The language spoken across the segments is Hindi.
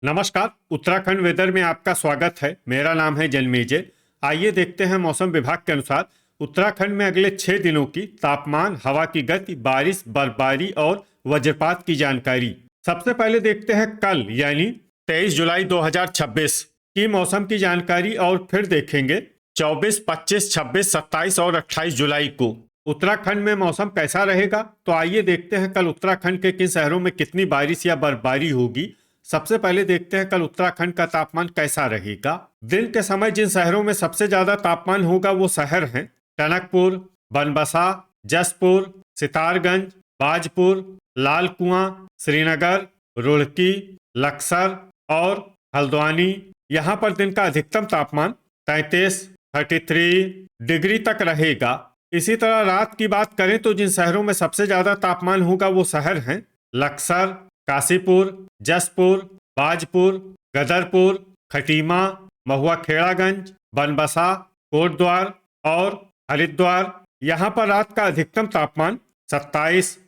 नमस्कार। उत्तराखंड वेदर में आपका स्वागत है। मेरा नाम है जन्मेजय। आइए देखते हैं मौसम विभाग के अनुसार उत्तराखंड में अगले 6 दिनों की तापमान, हवा की गति, बारिश, बर्फबारी और वज्रपात की जानकारी। सबसे पहले देखते हैं कल यानी 23 जुलाई 2026 की मौसम की जानकारी और फिर देखेंगे 24, 25, 26, 27 और 28 जुलाई को उत्तराखंड में मौसम कैसा रहेगा। तो आइए देखते हैं कल उत्तराखंड के किन शहरों में कितनी बारिश या बर्फबारी होगी। सबसे पहले देखते हैं कल उत्तराखंड का तापमान कैसा रहेगा। दिन के समय जिन शहरों में सबसे ज्यादा तापमान होगा वो शहर हैं टनकपुर, बनबसा, जसपुर, सितारगंज, बाजपुर, लाल कुआं, श्रीनगर, रुड़की, लक्सर और हल्द्वानी। यहाँ पर दिन का अधिकतम तापमान 33 डिग्री तक रहेगा। इसी तरह रात की बात करें तो जिन शहरों में सबसे ज्यादा तापमान होगा वो शहर हैं लक्सर, काशीपुर, जसपुर, बाजपुर, गदरपुर, खटीमा, महुआ खेड़ागंज, बनबसा, कोटद्वार और हरिद्वार। यहाँ पर रात का अधिकतम तापमान 27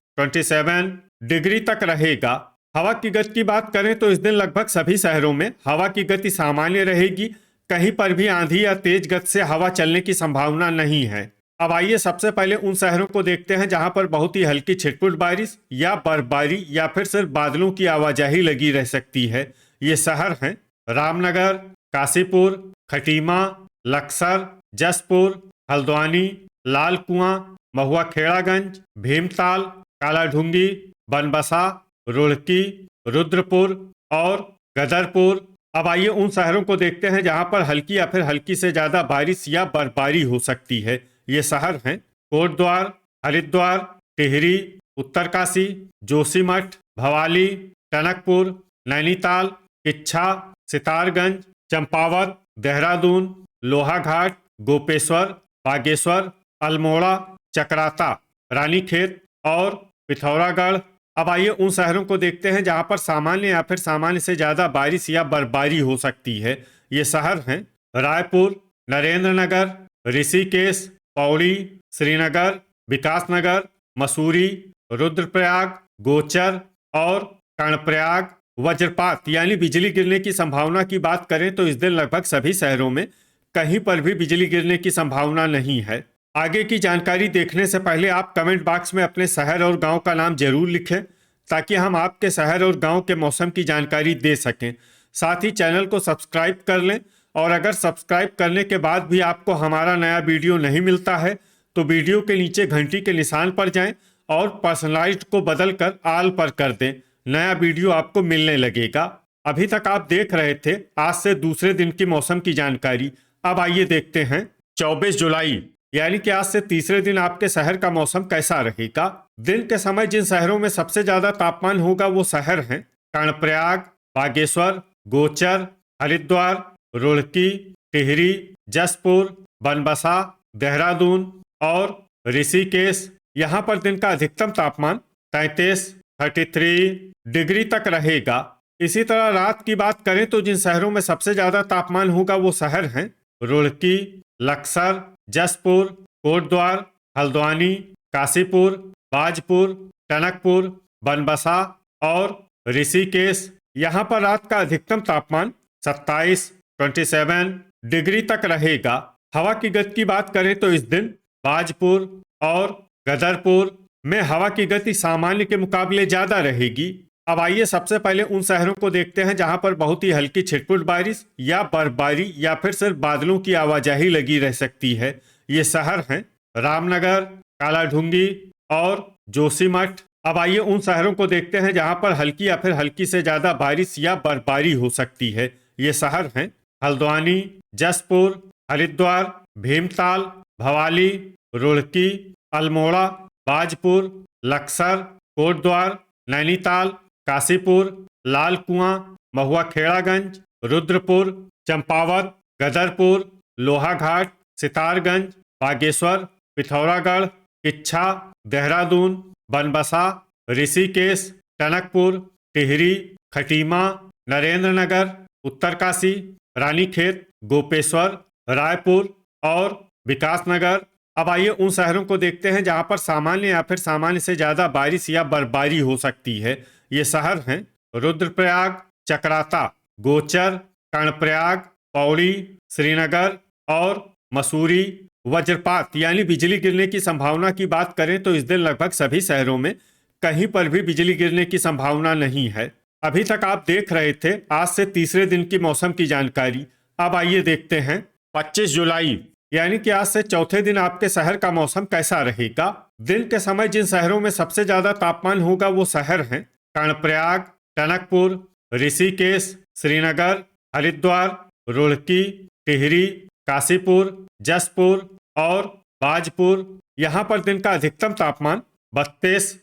डिग्री तक रहेगा। हवा की गति की बात करें तो इस दिन लगभग सभी शहरों में हवा की गति सामान्य रहेगी। कहीं पर भी आंधी या तेज गति से हवा चलने की संभावना नहीं है। अब आइए सबसे पहले उन शहरों को देखते हैं जहां पर बहुत ही हल्की छिटपुट बारिश या बर्फबारी या फिर सिर्फ बादलों की आवाजाही लगी रह सकती है। ये शहर हैं रामनगर, काशीपुर, खटीमा, लक्सर, जसपुर, हल्द्वानी, लाल कुआं, महुआ खेड़ागंज, भीमताल, कालाढूंगी, बनबसा, रुड़की, रुद्रपुर और गदरपुर। अब आइए उन शहरों को देखते हैं जहां पर हल्की या फिर हल्की से ज्यादा बारिश या बर्फबारी हो सकती है। ये शहर हैं कोटद्वार, हरिद्वार, टिहरी, उत्तरकाशी, जोशीमठ, भवाली, टनकपुर, नैनीताल, किच्छा, सितारगंज, चंपावत, देहरादून, लोहाघाट, गोपेश्वर, बागेश्वर, अल्मोड़ा, चक्राता, रानीखेत और पिथौरागढ़। अब आइए उन शहरों को देखते हैं जहां पर सामान्य या फिर सामान्य से ज्यादा बारिश या बर्फबारी हो सकती है। ये शहर हैं रायपुर, नरेंद्रनगर, ऋषिकेश, पौड़ी, श्रीनगर, विकासनगर, मसूरी, रुद्रप्रयाग, गोचर और कर्णप्रयाग। वज्रपात यानी बिजली गिरने की संभावना की बात करें तो इस दिन लगभग सभी शहरों में कहीं पर भी बिजली गिरने की संभावना नहीं है। आगे की जानकारी देखने से पहले आप कमेंट बॉक्स में अपने शहर और गांव का नाम जरूर लिखें ताकि हम आपके शहर और गांव के मौसम की जानकारी दे सकें। साथ ही चैनल को सब्सक्राइब कर लें और अगर सब्सक्राइब करने के बाद भी आपको हमारा नया वीडियो नहीं मिलता है तो वीडियो के नीचे घंटी के निशान पर जाएं और पर्सनलाइज्ड को बदलकर ऑल पर कर दें। नया वीडियो आपको मिलने लगेगा। अभी तक आप देख रहे थे आज से दूसरे दिन की मौसम की जानकारी। अब आइए देखते हैं 24 जुलाई यानी कि आज से तीसरे दिन आपके शहर का मौसम कैसा रहेगा। दिन के समय जिन शहरों में सबसे ज्यादा तापमान होगा वो शहर हैं कर्णप्रयाग, बागेश्वर, गोचर, हरिद्वार, रुड़की, टिहरी, जसपुर, बनबसा, देहरादून और ऋषिकेश। यहाँ पर दिन का अधिकतम तापमान 33 डिग्री तक रहेगा। इसी तरह रात की बात करें तो जिन शहरों में सबसे ज्यादा तापमान होगा वो शहर हैं रुड़की, लक्सर, जसपुर, कोटद्वार, हल्द्वानी, काशीपुर, बाजपुर, टनकपुर, बनबसा और ऋषिकेश। यहाँ पर रात का अधिकतम तापमान 27 डिग्री तक रहेगा। हवा की गति की बात करें तो इस दिन बाजपुर और गदरपुर में हवा की गति सामान्य के मुकाबले ज्यादा रहेगी। अब आइए सबसे पहले उन शहरों को देखते हैं जहां पर बहुत ही हल्की छिटपुट बारिश या बर्फबारी या फिर सिर्फ बादलों की आवाजाही लगी रह सकती है। ये शहर हैं रामनगर, कालाढूंगी और जोशीमठ। अब आइए उन शहरों को देखते हैं जहां पर हल्की या फिर हल्की से ज्यादा बारिश या बर्फबारी हो सकती है। ये शहर हैं हल्द्वानी, जसपुर, हरिद्वार, भीमताल, भवाली, रुड़की, अल्मोड़ा, बाजपुर, लक्सर, कोटद्वार, नैनीताल, काशीपुर, लाल कुआं, महुआ खेड़ागंज, रुद्रपुर, चंपावत, गदरपुर, लोहाघाट, सितारगंज, बागेश्वर, पिथौरागढ़, किच्छा, देहरादून, बनबसा, ऋषिकेश, टनकपुर, टिहरी, खटीमा, नरेंद्रनगर, उत्तरकाशी, रानीखेत, गोपेश्वर, रायपुर और विकासनगर। अब आइए उन शहरों को देखते हैं जहां पर सामान्य या फिर सामान्य से ज्यादा बारिश या बर्फबारी हो सकती है। ये शहर हैं रुद्रप्रयाग, चक्राता, गोचर, कर्णप्रयाग, पौड़ी, श्रीनगर और मसूरी। वज्रपात यानी बिजली गिरने की संभावना की बात करें तो इस दिन लगभग सभी शहरों में कहीं पर भी बिजली गिरने की संभावना नहीं है। अभी तक आप देख रहे थे आज से तीसरे दिन की मौसम की जानकारी। अब आइए देखते हैं 25 जुलाई यानी कि आज से चौथे दिन आपके शहर का मौसम कैसा रहेगा। दिन के समय जिन शहरों में सबसे ज्यादा तापमान होगा वो शहर हैं कर्णप्रयाग, टनकपुर, ऋषिकेश, श्रीनगर, हरिद्वार, रुड़की, टिहरी, काशीपुर, जसपुर और बाजपुर। यहाँ पर दिन का अधिकतम तापमान 32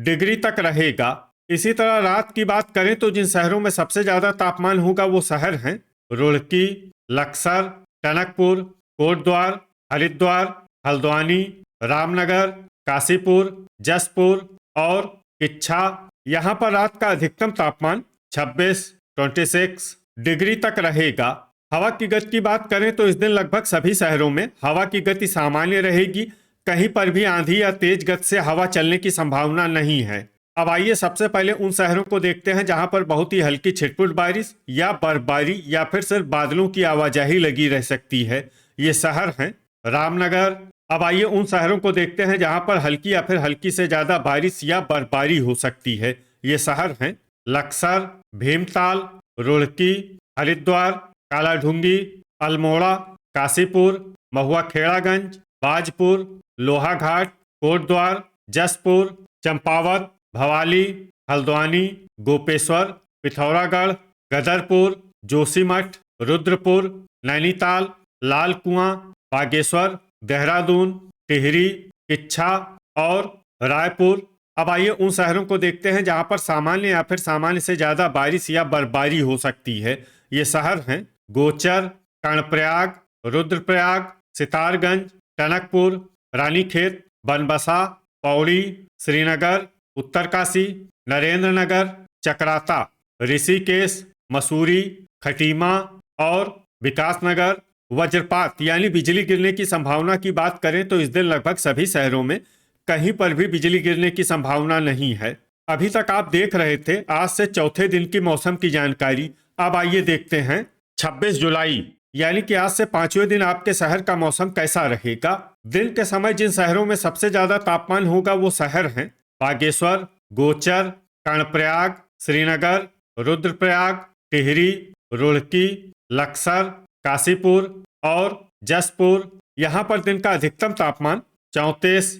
डिग्री तक रहेगा। इसी तरह रात की बात करें तो जिन शहरों में सबसे ज्यादा तापमान होगा वो शहर हैं रुड़की, लक्सर, टनकपुर, कोटद्वार, हरिद्वार, हल्द्वानी, रामनगर, काशीपुर, जसपुर और इच्छा। यहाँ पर रात का अधिकतम तापमान 26 डिग्री तक रहेगा। हवा की गति की बात करें तो इस दिन लगभग सभी शहरों में हवा की गति सामान्य रहेगी। कहीं पर भी आंधी या तेज गति से हवा चलने की संभावना नहीं है। अब आइए सबसे पहले उन शहरों को देखते हैं जहां पर बहुत ही हल्की छिटपुट बारिश या बर्फबारी या फिर सिर्फ बादलों की आवाजाही लगी रह सकती है। ये शहर हैं रामनगर। अब आइए उन शहरों को देखते हैं जहां पर हल्की या फिर हल्की से ज्यादा बारिश या बर्फबारी हो सकती है। ये शहर हैं लक्सर, भीमताल, रुड़की, हरिद्वार, कालाढूंगी, अल्मोड़ा, काशीपुर, महुआ खेड़ागंज, बाजपुर, लोहाघाट, कोटद्वार, जसपुर, चंपावत, भवाली, हल्द्वानी, गोपेश्वर, पिथौरागढ़, गदरपुर, जोशीमठ, रुद्रपुर, नैनीताल, लाल कुआं, बागेश्वर, देहरादून, टिहरी, इच्छा और रायपुर। अब आइए उन शहरों को देखते हैं जहां पर सामान्य या फिर सामान्य से ज्यादा बारिश या बर्फबारी हो सकती है। ये शहर हैं गोचर, कर्णप्रयाग, रुद्रप्रयाग, सितारगंज, टनकपुर, रानीखेत, बनबसा, पौड़ी, श्रीनगर, उत्तरकाशी, नरेंद्रनगर, चकराता, ऋषिकेश, मसूरी, खटीमा और विकासनगर। वज्रपात यानी बिजली गिरने की संभावना की बात करें तो इस दिन लगभग सभी शहरों में कहीं पर भी बिजली गिरने की संभावना नहीं है। अभी तक आप देख रहे थे आज से चौथे दिन की मौसम की जानकारी। अब आइए देखते हैं 26 जुलाई यानी कि आज से पांचवें दिन आपके शहर का मौसम कैसा रहेगा। दिन के समय जिन शहरों में सबसे ज्यादा तापमान होगा वो शहर हैं बागेश्वर, गोचर, कर्णप्रयाग, श्रीनगर, रुद्रप्रयाग, टिहरी, रुड़की, लक्सर, काशीपुर और जसपुर। यहाँ पर दिन का अधिकतम तापमान 34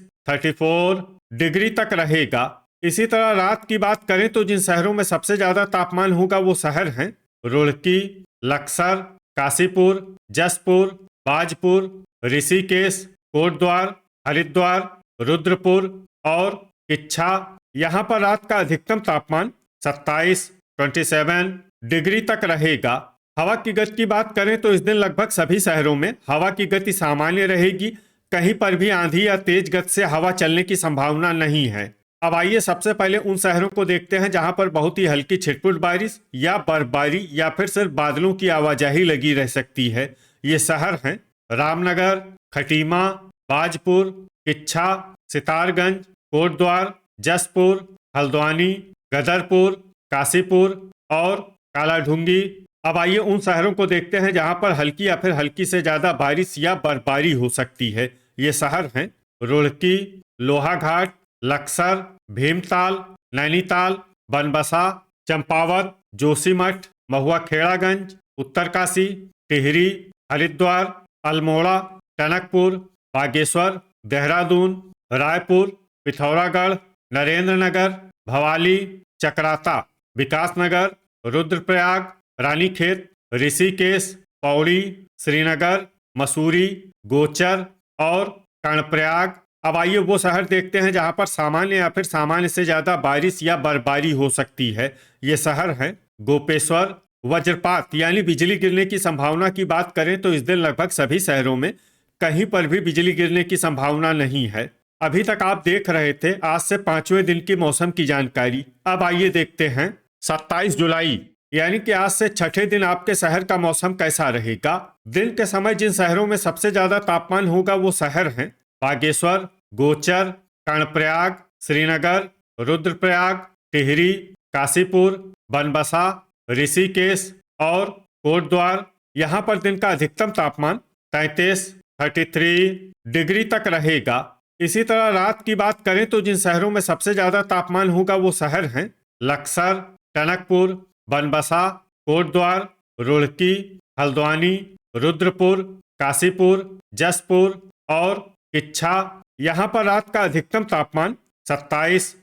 डिग्री तक रहेगा। इसी तरह रात की बात करें तो जिन शहरों में सबसे ज्यादा तापमान होगा वो शहर हैं रुड़की, लक्सर, काशीपुर, जसपुर, बाजपुर, ऋषिकेश, कोटद्वार, हरिद्वार, रुद्रपुर और इच्छा। यहाँ पर रात का अधिकतम तापमान 27 डिग्री तक रहेगा। हवा की गति की बात करें तो इस दिन लगभग सभी शहरों में हवा की गति सामान्य रहेगी। कहीं पर भी आंधी या तेज गति से हवा चलने की संभावना नहीं है। अब आइए सबसे पहले उन शहरों को देखते हैं जहां पर बहुत ही हल्की छिटपुट बारिश या बर्फबारी या फिर सिर्फ बादलों की आवाजाही लगी रह सकती है। ये शहर हैं रामनगर, खटीमा, बाजपुर, इच्छा, सितारगंज, कोटद्वार, जसपुर, हल्द्वानी, गदरपुर, काशीपुर और कालाढूंगी। अब आइए उन शहरों को देखते हैं जहां पर हल्की या फिर हल्की से ज्यादा बारिश या बर्फबारी हो सकती है। ये शहर हैं रुड़की, लोहाघाट, लक्सर, भीमताल, नैनीताल, बनबसा, चंपावत, जोशीमठ, महुआ खेड़ागंज, उत्तरकाशी, टिहरी, हरिद्वार, अल्मोड़ा, टनकपुर, बागेश्वर, देहरादून, रायपुर, पिथौरागढ़, नरेंद्रनगर, भवाली, चकराता, विकासनगर, रुद्रप्रयाग, रानीखेत, ऋषिकेश, पौड़ी, श्रीनगर, मसूरी, गोचर और कर्णप्रयाग। अब आइए वो शहर देखते हैं जहां पर सामान्य या फिर सामान्य से ज्यादा बारिश या बर्फबारी हो सकती है। ये शहर हैं गोपेश्वर। वज्रपात यानी बिजली गिरने की संभावना की बात करें तो इस दिन लगभग सभी शहरों में कहीं पर भी बिजली गिरने की संभावना नहीं है। अभी तक आप देख रहे थे आज से पांचवें दिन की मौसम की जानकारी। अब आइए देखते हैं 27 जुलाई यानी कि आज से छठे दिन आपके शहर का मौसम कैसा रहेगा। दिन के समय जिन शहरों में सबसे ज्यादा तापमान होगा वो शहर हैं बागेश्वर, गोचर, कर्णप्रयाग, श्रीनगर, रुद्रप्रयाग, टिहरी, काशीपुर, बनबसा, ऋषिकेश और कोटद्वार। यहाँ पर दिन का अधिकतम तापमान 33 डिग्री तक रहेगा। इसी तरह रात की बात करें तो जिन शहरों में सबसे ज्यादा तापमान होगा वो शहर हैं लक्सर, टनकपुर, बनबसा, कोटद्वार, रुड़की, हल्द्वानी, रुद्रपुर, काशीपुर, जसपुर और किच्छा। यहाँ पर रात का अधिकतम तापमान 27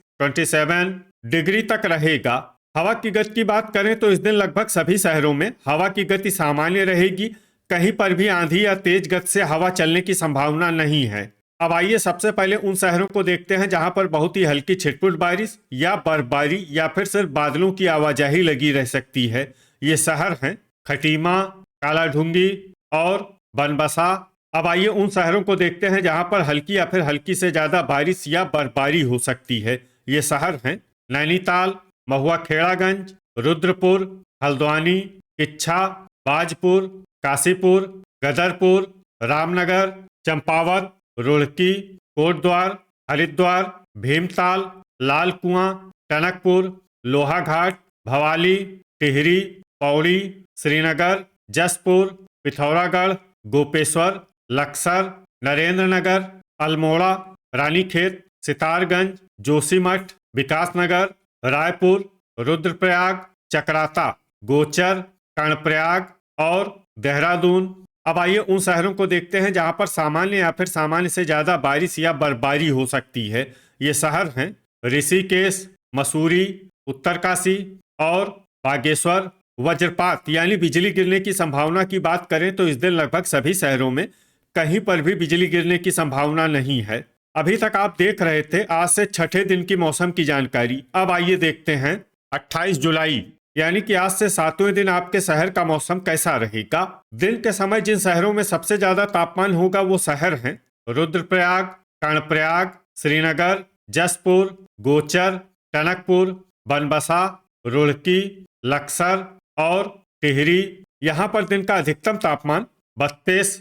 डिग्री तक रहेगा। हवा की गति की बात करें तो इस दिन लगभग सभी शहरों में हवा की गति सामान्य रहेगी। कहीं पर भी आंधी या तेज गति से हवा चलने की संभावना नहीं है। अब आइए सबसे पहले उन शहरों को देखते हैं जहां पर बहुत ही हल्की छिटपुट बारिश या बर्फबारी या फिर सिर्फ बादलों की आवाजाही लगी रह सकती है। ये शहर हैं खटीमा, कालाढूंगी और बनबसा। अब आइए उन शहरों को देखते हैं जहां पर हल्की या फिर हल्की से ज्यादा बारिश या बर्फबारी हो सकती है। ये शहर हैं नैनीताल, महुआ खेड़ागंज, रुद्रपुर, हल्द्वानी, किच्छा, बाजपुर, काशीपुर, गदरपुर, रामनगर, चंपावत, रुड़की, कोटद्वार, हरिद्वार, भीमताल, लाल कुआं, टनकपुर, लोहाघाट, भवाली, टिहरी, पौड़ी, श्रीनगर, जसपुर, पिथौरागढ़, गोपेश्वर, लक्सर, नरेंद्रनगर, अल्मोड़ा, रानीखेत, सितारगंज, जोशीमठ, विकासनगर, रायपुर, रुद्रप्रयाग, चकराता, गोचर, कर्णप्रयाग और देहरादून। अब आइए उन शहरों को देखते हैं जहां पर सामान्य या फिर सामान्य से ज्यादा बारिश या बर्फबारी हो सकती है। ये शहर हैं ऋषिकेश, मसूरी, उत्तरकाशी और बागेश्वर। वज्रपात यानी बिजली गिरने की संभावना की बात करें तो इस दिन लगभग सभी शहरों में कहीं पर भी बिजली गिरने की संभावना नहीं है। अभी तक आप देख रहे थे आज से छठे दिन की मौसम की जानकारी। अब आइए देखते हैं 28 जुलाई यानी कि आज से 7वें दिन आपके शहर का मौसम कैसा रहेगा। दिन के समय जिन शहरों में सबसे ज्यादा तापमान होगा वो शहर हैं रुद्रप्रयाग, कर्णप्रयाग, श्रीनगर, जसपुर, गोचर, टनकपुर, बनबसा, रुड़की, लक्सर और टिहरी। यहाँ पर दिन का अधिकतम तापमान 32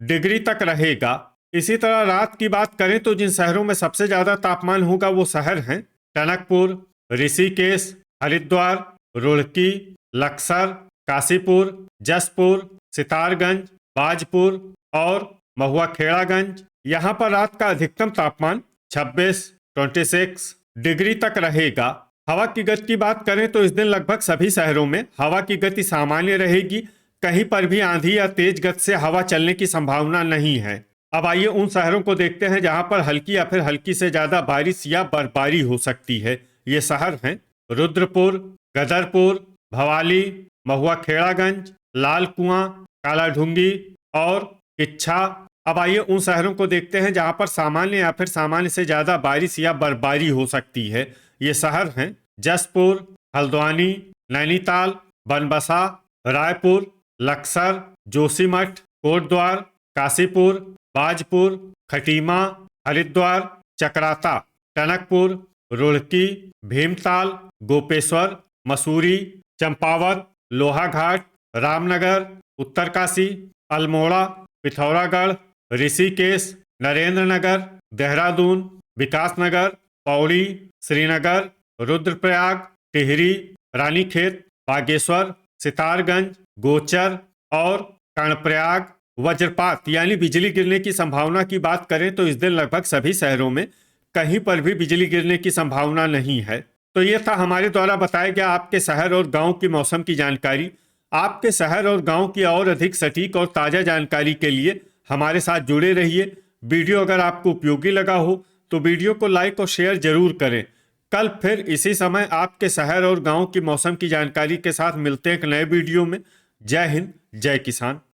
डिग्री तक रहेगा। इसी तरह रात की बात करें तो जिन शहरों में सबसे ज्यादा तापमान होगा वो शहर हैं टनकपुर, ऋषिकेश, हरिद्वार, रुड़की, लक्सर, काशीपुर, जसपुर, सितारगंज, बाजपुर और महुआ खेड़ागंज। यहाँ पर रात का अधिकतम तापमान 26 डिग्री तक रहेगा। हवा की गति की बात करें तो इस दिन लगभग सभी शहरों में हवा की गति सामान्य रहेगी। कहीं पर भी आंधी या तेज गति से हवा चलने की संभावना नहीं है। अब आइए उन शहरों को देखते हैं जहां पर हल्की या फिर हल्की से ज्यादा बारिश या बर्फबारी हो सकती है। ये शहर हैं रुद्रपुर, गदरपुर, भवाली, महुआ खेड़ागंज, लाल कुआं, कालाढूंगी और किच्छा। अब आइए उन शहरों को देखते हैं जहां पर सामान्य या फिर सामान्य से ज्यादा बारिश या बर्फबारी हो सकती है। ये शहर हैं जसपुर, हल्द्वानी, नैनीताल, बनबसा, रायपुर, लक्सर, जोशीमठ, कोटद्वार, काशीपुर, बाजपुर, खटीमा, हरिद्वार, चकराता, टनकपुर, रुड़की, भीमताल, गोपेश्वर, मसूरी, चंपावत, लोहाघाट, रामनगर, उत्तरकाशी, अल्मोड़ा, पिथौरागढ़, ऋषिकेश, नरेंद्रनगर, देहरादून, विकासनगर, पौड़ी, श्रीनगर, रुद्रप्रयाग, टिहरी, रानीखेत, बागेश्वर, सितारगंज, गोचर और कर्णप्रयाग। वज्रपात यानी बिजली गिरने की संभावना की बात करें तो इस दिन लगभग सभी शहरों में कहीं पर भी बिजली गिरने की संभावना नहीं है। तो ये था हमारे द्वारा बताया गया आपके शहर और गांव की मौसम की जानकारी। आपके शहर और गांव की और अधिक सटीक और ताज़ा जानकारी के लिए हमारे साथ जुड़े रहिए। वीडियो अगर आपको उपयोगी लगा हो तो वीडियो को लाइक और शेयर जरूर करें। कल फिर इसी समय आपके शहर और गांव की मौसम की जानकारी के साथ मिलते हैं एक नए वीडियो में। जय हिंद, जय किसान।